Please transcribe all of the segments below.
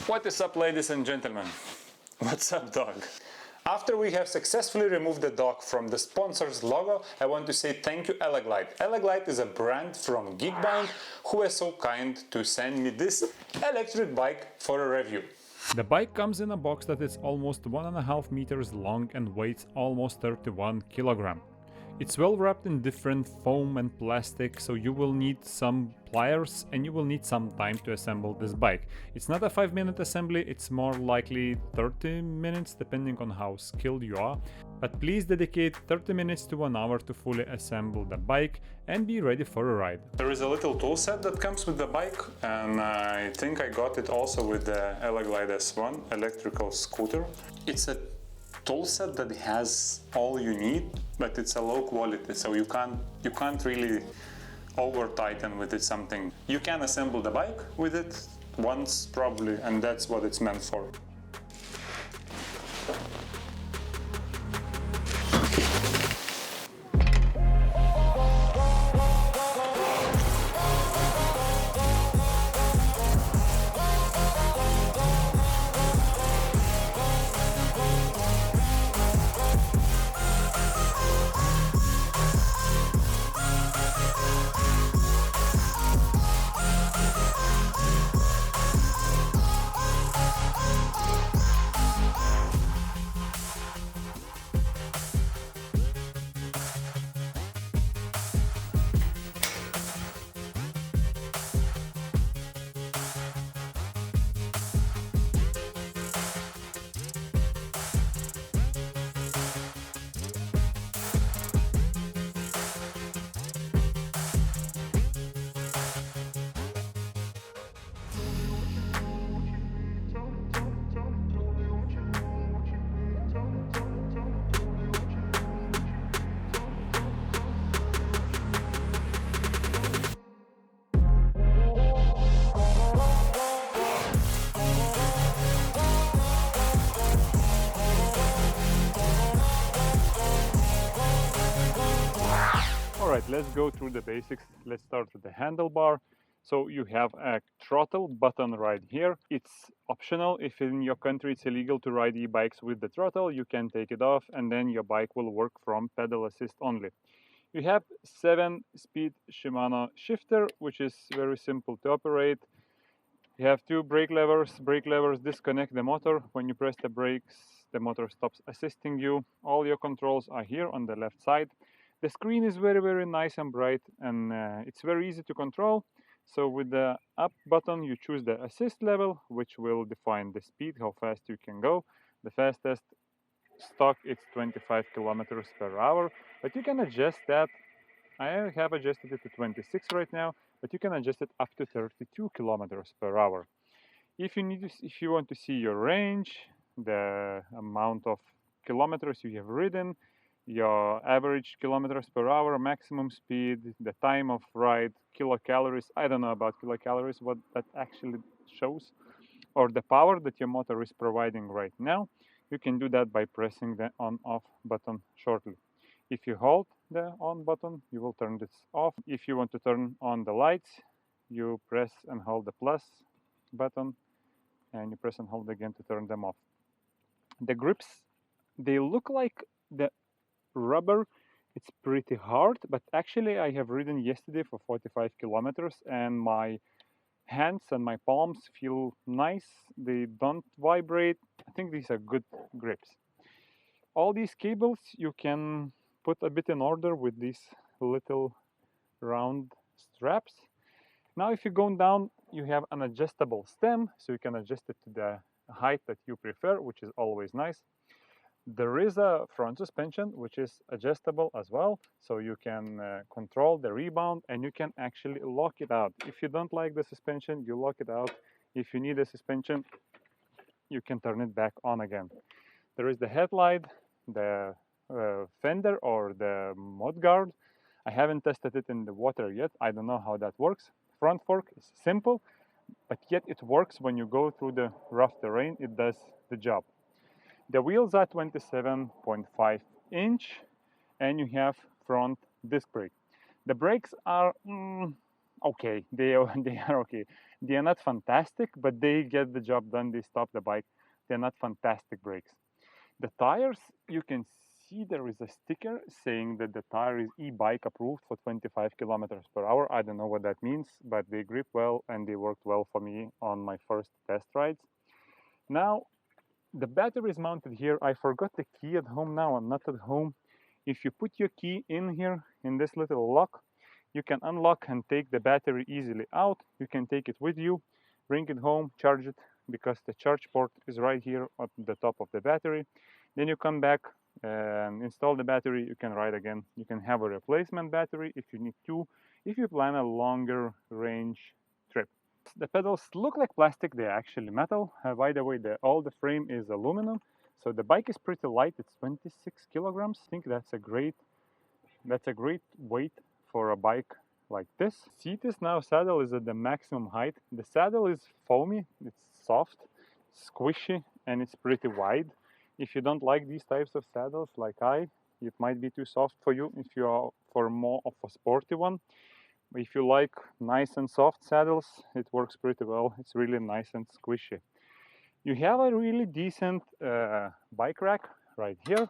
What is up, ladies and gentlemen? What's up, dog? After we have successfully removed the dog from the sponsor's logo, I want to say thank you Eleglide. Eleglide is a brand from Geekbind who was so kind to send me this electric bike for a review. The bike comes in a box that is almost 1.5 meters long and weighs almost 31 kilogram. It's well wrapped in different foam and plastic, so you will need some pliers and you will need some time to assemble this bike. It's not a 5-minute assembly, it's more likely 30 minutes depending on how skilled you are. But please dedicate 30 minutes to 1 hour to fully assemble the bike and be ready for a ride. There is a little tool set that comes with the bike, and I think I got it also with the Eleglide S1 electrical scooter. It's a tool set that has all you need, but it's a low quality, so you can't really over tighten with it something. You can assemble the bike with it once probably, and that's what it's meant for. Alright, let's go through the basics. Let's start with the handlebar. So you have a throttle button right here. It's optional. If in your country it's illegal to ride e-bikes with the throttle, you can take it off and then your bike will work from pedal assist only. You have 7-speed Shimano shifter, which is very simple to operate. You have 2 brake levers. Brake levers disconnect the motor. When you press the brakes, the motor stops assisting you. All your controls are here on the left side. The screen is very nice and bright, and it's very easy to control. So with the up button you choose the assist level, which will define the speed, how fast you can go. The fastest stock it's 25 kilometers per hour, but you can adjust that. I have adjusted it to 26 right now, but you can adjust it up to 32 kilometers per hour. If you want to see your range, the amount of kilometers you have ridden, your average kilometers per hour, maximum speed, the time of ride, kilocalories. I don't know about kilocalories, what that actually shows, or the power that your motor is providing right now. You can do that by pressing the on-off button shortly. If you hold the on button, you will turn this off. If you want to turn on the lights, you press and hold the plus button, and you press and hold again to turn them off. The grips, they look like the rubber. It's pretty hard, but actually I have ridden yesterday for 45 kilometers and my hands and my palms feel nice. They don't vibrate. I think these are good grips. All these cables you can put a bit in order with these little round straps. Now if you go down, you have an adjustable stem, so you can adjust it to the height that you prefer, which is always nice. There is a front suspension which is adjustable as well, so you can control the rebound and you can actually lock it out. If you don't like the suspension, you lock it out. If you need a suspension, you can turn it back on again. There is the headlight, the fender or the mudguard. I haven't tested it in the water yet. I don't know how that works. Front fork is simple, but yet it works when you go through the rough terrain. It does the job. The wheels are 27.5 inch and you have front disc brake. The brakes are okay. They are okay. They are not fantastic, but they get the job done. They stop the bike. They're not fantastic brakes. The tires, you can see there is a sticker saying that the tire is e-bike approved for 25 kilometers per hour. I don't know what that means, but they grip well and they worked well for me on my first test rides. Now, the battery is mounted here. I forgot the key at home now. I'm not at home. If you put your key in here, in this little lock, you can unlock and take the battery easily out. You can take it with you, bring it home, charge it, because the charge port is right here at the top of the battery. Then you come back and install the battery. You can ride again. You can have a replacement battery if you need to, if you plan a longer range trip. The pedals look like plastic, they're actually metal. By the way, all the frame is aluminum, so the bike is pretty light. It's 26 kilograms. I think that's a great weight for a bike like this. Seat is now, saddle is at the maximum height. The saddle is foamy, it's soft, squishy, and it's pretty wide. If you don't like these types of saddles like it might be too soft for you if you are for more of a sporty one. If you like nice and soft saddles, it works pretty well. It's really nice and squishy. You have a really decent bike rack right here,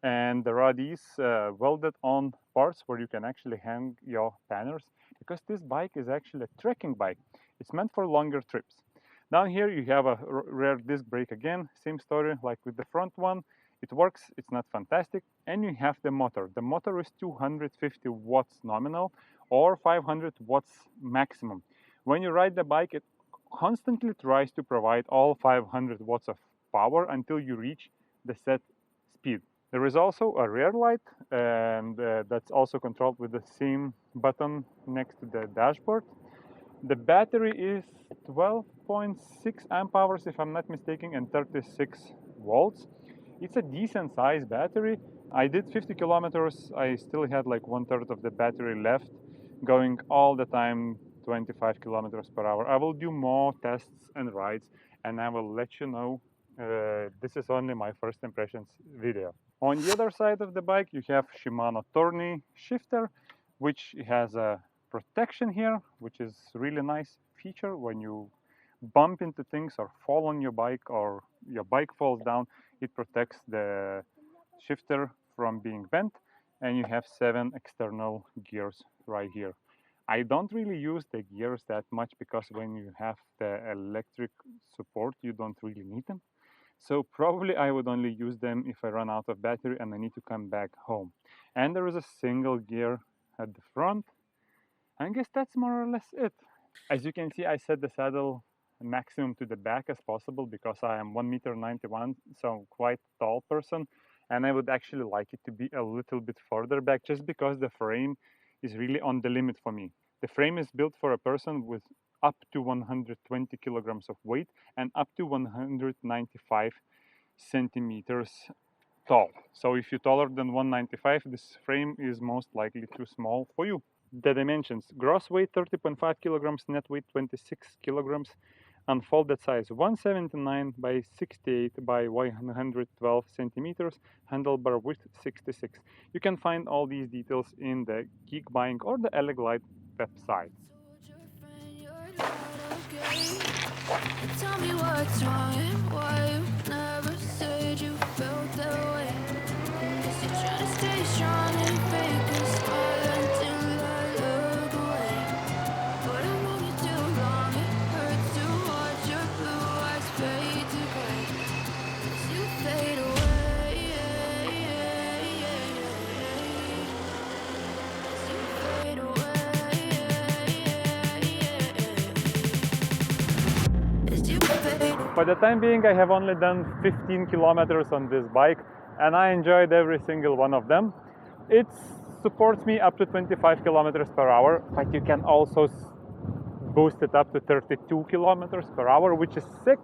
and there are these welded on parts where you can actually hang your panniers, because this bike is actually a trekking bike. It's meant for longer trips. Down here you have a rear disc brake again, same story like with the front one. It works, it's not fantastic. And you have the motor. The motor is 250 watts nominal or 500 watts maximum. When you ride the bike, it constantly tries to provide all 500 watts of power until you reach the set speed. There is also a rear light, and that's also controlled with the same button next to the dashboard. The battery is 12.6 amp hours if I'm not mistaken, and 36 volts. It's a decent size battery. I did 50 kilometers. I still had like 1/3 of the battery left, going all the time 25 kilometers per hour. I will do more tests and rides, and I will let you know. This is only my first impressions video. On the other side of the bike, you have Shimano Tourney shifter, which has a protection here, which is really nice feature. When you bump into things or fall on your bike, or your bike falls down, it protects the shifter from being bent. And you have 7 external gears right here. I don't really use the gears that much, because when you have the electric support, you don't really need them. So probably I would only use them if I run out of battery and I need to come back home. And there is a single gear at the front. I guess that's more or less it. As you can see, I set the saddle maximum to the back as possible, because I am 1.91 m, so quite tall person. And I would actually like it to be a little bit further back, just because the frame is really on the limit for me. The frame is built for a person with up to 120 kilograms of weight and up to 195 centimeters tall. So if you're taller than 195, this frame is most likely too small for you. The dimensions: gross weight 30.5 kilograms, net weight 26 kilograms, unfolded size 179 by 68 by 112 centimeters, handlebar width 66. You can find all these details in the Geek Buying or the Eleglide website. Tell me what's wrong and why you never said you felt that way. Guess you're trying to stay strong and fake a smile until I look away. But I've known you too long, it hurts to watch your blue eyes fade to gray as you fade away. As you fade away. For the time being, I have only done 15 kilometers on this bike, and I enjoyed every single one of them. It supports me up to 25 kilometers per hour, but you can also boost it up to 32 kilometers per hour, which is sick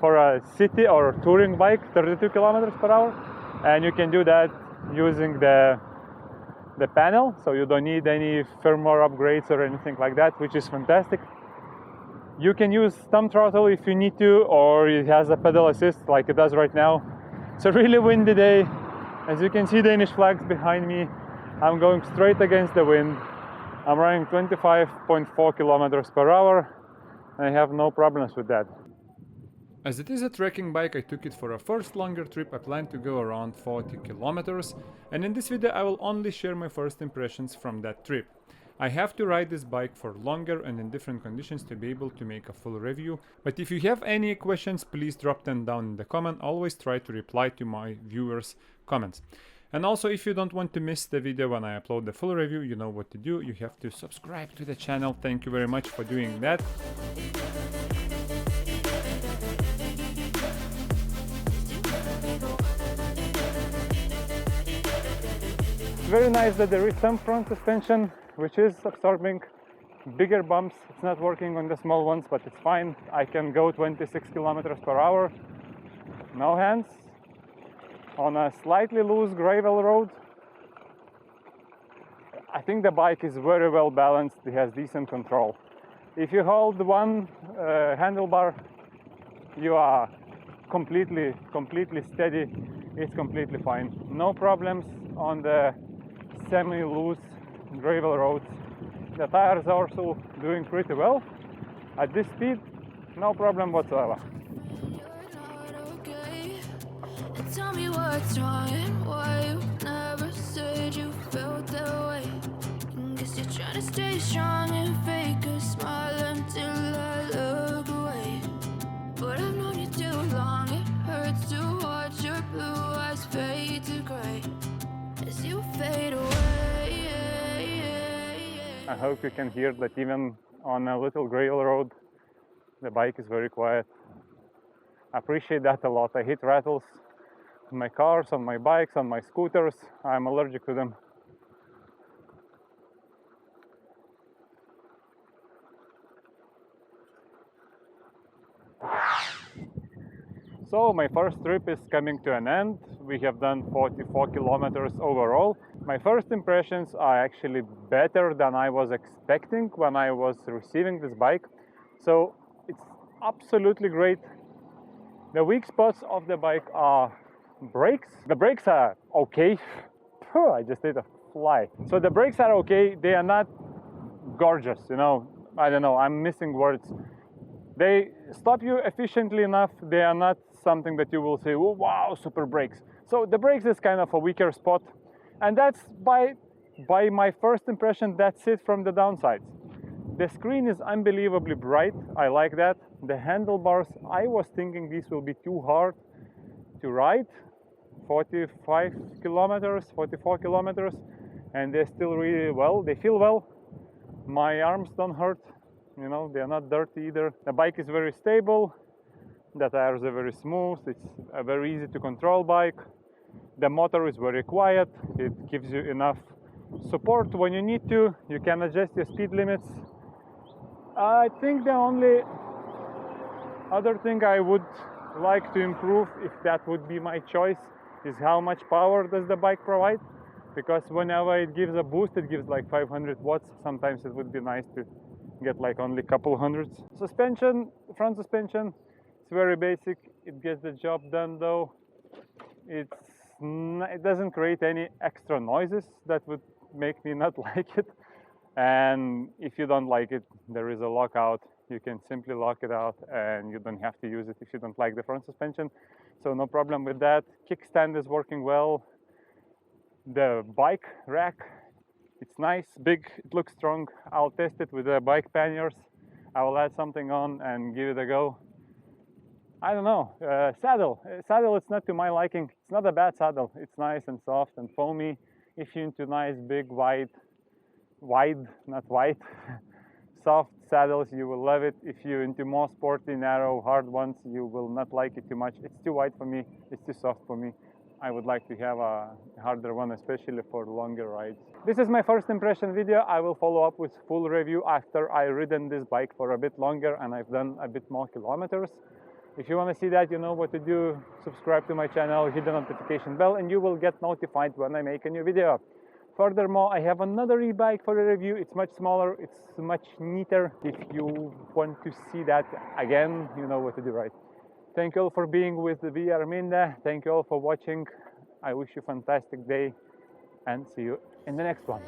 for a city or touring bike. 32 kilometers per hour, and you can do that using the panel, so you don't need any firmware upgrades or anything like that, which is fantastic. You can use thumb throttle if you need to, or it has a pedal assist like it does right now. It's a really windy day. As you can see, Danish flags behind me. I'm going straight against the wind. I'm running 25.4 kilometers per hour and I have no problems with that. As it is a trekking bike, I took it for a first longer trip. I plan to go around 40 kilometers, and in this video I will only share my first impressions from that trip. I have to ride this bike for longer and in different conditions to be able to make a full review, but if you have any questions, please drop them down in the comment. Always try to reply to my viewers' comments. And also, if you don't want to miss the video when I upload the full review, you know what to do. You have to subscribe to the channel. Thank you very much for doing that. Very nice that there is some front suspension which is absorbing bigger bumps. It's not working on the small ones, but it's fine. I can go 26 kilometers per hour, no hands, on a slightly loose gravel road. I think the bike is very well balanced. It has decent control. If you hold one handlebar, you are completely steady. It's completely fine. No problems on the semi-loose gravel roads. The tires are also doing pretty well. At this speed, no problem whatsoever. Tell me what's wrong and why you never said you felt that way. Guess you're trying to stay strong and fake a smile until I look away. But I've known you too long, it hurts to watch your blue eyes fade to gray as you fade away. I hope you can hear that even on a little gravel road, the bike is very quiet. I appreciate that a lot. I hate rattles on my cars, on my bikes, on my scooters. I'm allergic to them. So my first trip is coming to an end. We have done 44 kilometers overall. My first impressions are actually better than I was expecting when I was receiving this bike. So it's absolutely great. The weak spots of the bike are brakes. The brakes are okay. I just did a fly. So the brakes are okay. They are not gorgeous, you know. I don't know, I'm missing words. They stop you efficiently enough. They are not something that you will say, oh, wow, super brakes. So the brakes is kind of a weaker spot. And that's by my first impression, that's it from the downsides. The screen is unbelievably bright. I like that. The handlebars, I was thinking these will be too hard to ride. 45 kilometers, 44 kilometers, and they're still really well. They feel well. My arms don't hurt. You know, they're not dirty either. The bike is very stable. The tires are very smooth. It's a very easy to control bike. The motor is very quiet. It gives you enough support when you need to. You can adjust your speed limits. I think the only other thing I would like to improve, if that would be my choice, is how much power does the bike provide. Because whenever it gives a boost, it gives like 500 watts. Sometimes it would be nice to get like only a couple hundreds. Suspension, front suspension, it's very basic. It gets the job done though. It doesn't create any extra noises that would make me not like it. And if you don't like it, there is a lockout. You can simply lock it out and you don't have to use it if you don't like the front suspension. So no problem with that. Kickstand is working well. The bike rack, it's nice, big, it looks strong. I'll test it with the bike panniers. I will add something on and give it a go. I don't know. Saddle, it's not to my liking. It's not a bad saddle. It's nice and soft and foamy. If you're into nice, big, wide, not white, soft saddles, you will love it. If you're into more sporty, narrow, hard ones, you will not like it too much. It's too wide for me. It's too soft for me. I would like to have a harder one, especially for longer rides. This is my first impression video. I will follow up with full review after I've ridden this bike for a bit longer and I've done a bit more kilometers. If you want to see that, you know what to do. Subscribe to my channel, hit the notification bell, and you will get notified when I make a new video. Furthermore, I have another e-bike for a review. It's much smaller, it's much neater. If you want to see that again, you know what to do, right? Thank you all for being with the VR Minda. Thank you all for watching. I wish you a fantastic day and see you in the next one.